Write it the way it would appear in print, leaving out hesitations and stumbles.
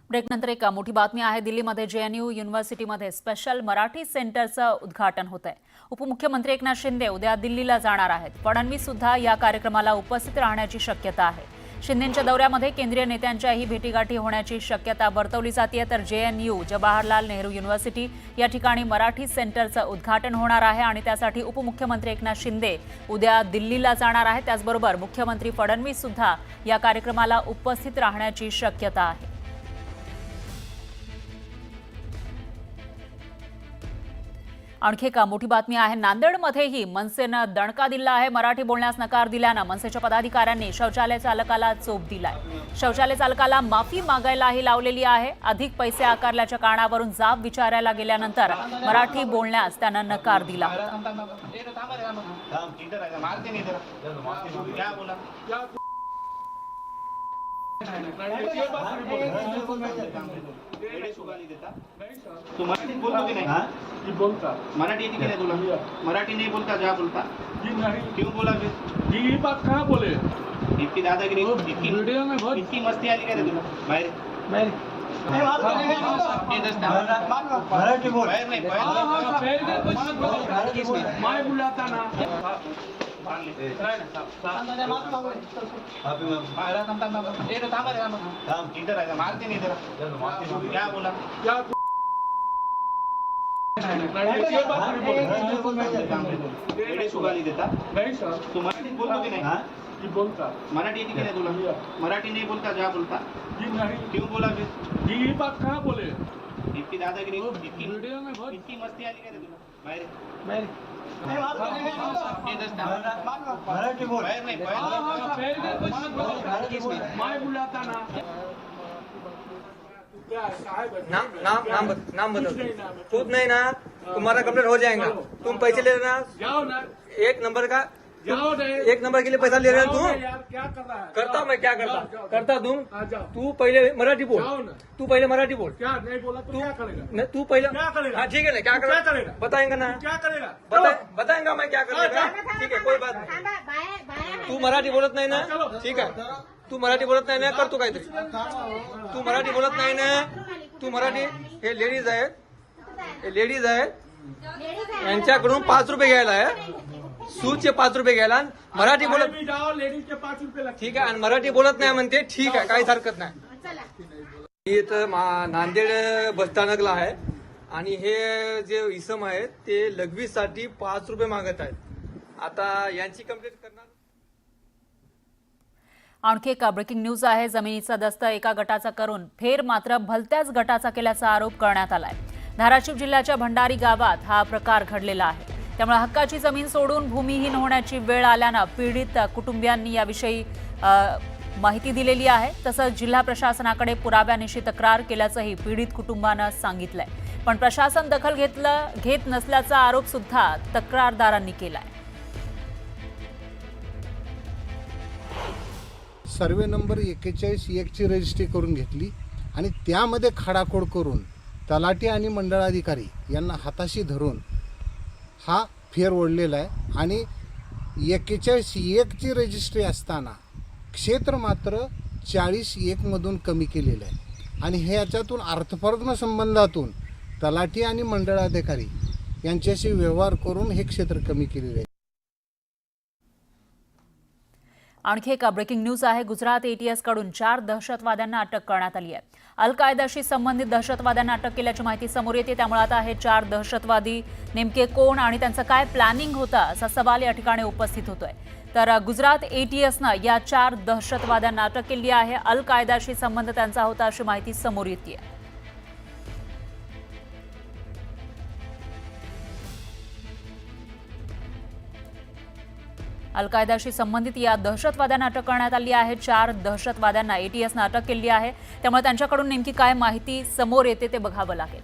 ब्रेकनंतर एक मोठी बातमी आहे। दिल्लीमध्ये JNU युनिव्हर्सिटीमध्ये स्पेशल मराठी सेंटरचं उद्घाटन होत आहे। उपमुख्यमंत्री एकनाथ शिंदे उद्या दिल्लीला जाणार आहेत। फडणवीस सुद्धा या कार्यक्रमाला उपस्थित राहण्याची शक्यता आहे। शिंदेंच्या दौऱ्यामध्ये केंद्रीय नेत्यांच्याही भेटीगाठी होण्याची शक्यता वर्तवली जाते। तर JNU जवाहरलाल नेहरू युनिव्हर्सिटी या ठिकाणी मराठी सेंटरचं उद्घाटन होणार आहे आणि त्यासाठी उपमुख्यमंत्री एकनाथ शिंदे उद्या दिल्लीला जाणार आहेत। त्याचबरोबर मुख्यमंत्री फडणवीस सुद्धा या कार्यक्रमाला उपस्थित राहण्याची शक्यता आहे। आणखी एक मोठी बातमी आहे। नांदेडमध्येही मनसेनं दणका दिला आहे। मराठी बोलण्यास नकार दिल्यानं मनसेच्या पदाधिकाऱ्यांनी शौचालय चालकाला चोप दिलाय। शौचालय चालकाला माफी मागायलाही लावलेली आहे। अधिक पैसे आकारल्याच्या कारणावरून जाब विचारायला गेल्यानंतर मराठी बोलण्यास त्यानं नकार दिला तू मराठी बोलतो की नहीं? बोलता मराठी येती की नहीं तुला? मराठी नहीं बोलता जा बोलता जी नहीं। क्यों बोला फिर? जी ये बात कहाँ बोले? इतनी दादागिरी इतनी वीडियो में बहुत इतनी मस्ती आ रही है तुला बाहर बाहर मराठी बोल बाहर नहीं मैं बुलाता ना मारते नहीं क्या बोला क्या देता तू मराठी बोलतो की नहीं? बोलता मराठी येती की नहीं तुला? मराठी नहीं बोलता जा बोलता जी नहीं। क्यों बोला फिर? जी ये बात कहाँ बोले? इतनी दादागिरी इतनी वीडियो में बहुत इतनी मस्ती आ रही है तुला बाहर बाहर मराठी बोल बाहर नहीं मैं बुलाता ना नाम बदल खुद नहीं ना तुम्हारा कंप्लीट हो जाएगा। तुम पैसे ले लेना जाओ ना एक नंबर का जाओ एक नंबर के लिए पैसा ले रहा है तू। यार क्या कर रहा है? करता मैं क्या करता करता तुम जाओ तू पहले मराठी बोल जाओ ना। तू पहले मराठी बोल क्या नहीं बोला तो क्या करेगा? तू पहले क्या करेगा? हाँ ठीक है ना क्या क्या करेगा? बताएंगा ना क्या करेगा? बताएंगा मैं क्या करेगा। ठीक है कोई बात नहीं। तू मराठी बोलत नाही ना ठीक आहे। तू मराठी बोलत नाही ना करतो काहीतरी। तू मराठी बोलत नाही ना तू मराठी हे लेडीज आहेत यांच्याकडून 5 रुपये घ्यायला आहे। सूटचे 5 रुपये घ्यायला मराठी बोलत भी जाओ लेडीज के 5 रुपये लगते ठीक आहे आणि मराठी बोलत नाही म्हणते ठीक आहे काहीच हरकत नाही। इथं नांदेड बसस्थानकला आहे आणि हे जे इसम आहेत ते लघवीसाठी 5 रुपये मागत आहेत। आता यांची कंप्लेंट करणार। आणखी एक ब्रेकिंग न्यूज आहे। जमिनीचा दस्त एका गटाचा करून फेर मात्र भलत्याच गटाचा केल्याचा आरोप करण्यात आलाय। धाराशिव जिल्ह्याच्या भंडारी गावात हा प्रकार घडलेला आहे। त्यामुळे हक्काची जमीन सोडून भूमिहीन होण्याची वेळ आल्यानं पीडित कुटुंबियांनी याविषयी माहिती दिलेली आहे। तसंच जिल्हा प्रशासनाकडे पुराव्यानिशी तक्रार केल्याचंही पीडित कुटुंबानं सांगितलंय। पण प्रशासन दखल घेत नसल्याचा आरोप सुद्धा तक्रारदारांनी केलाय। सर्वे नंबर 41 ची रजिस्ट्री करून घेतली आणि त्यामध्ये खाडाखोड करून तलाठी आणि मंडळाधिकारी यांना हाताशी धरून हा फेर ओढलेला आहे। आणि 41 ची रजिस्ट्री असताना क्षेत्र मात्र 40-1 मधून कमी केलेलं आहे। आणि हे याच्यातून अर्थपूर्ण संबंधातून तलाठी आणि मंडळाधिकारी यांच्याशी व्यवहार करून हे क्षेत्र कमी केलेलं आहे। आणखी एक ब्रेकिंग न्यूज आहे। गुजरात ATS कडून 4 दहशतवाद्यांना अटक करण्यात आली आहे। अल कायदाशी संबंधित दहशतवाद्यांना अटक केल्याची माहिती समोर येते। त्यामुळे आता हे 4 दहशतवादी नेमके कोण आणि त्यांचं काय प्लॅनिंग होतं असा सवाल या ठिकाणी उपस्थित होतोय। तर गुजरात ATSनं या 4 दहशतवाद्यांना अटक केली आहे। अल कायदाशी संबंध त्यांचा होता अशी माहिती समोर येते। अल कायदाशी संबंधित या दहशतवाद्यांना अटक करण्यात आली आहे। 4 दहशतवाद्यांना ATSनं अटक केली आहे। त्यामुळे त्यांच्याकडून नेमकी काय माहिती समोर येते ते बघावं लागेल।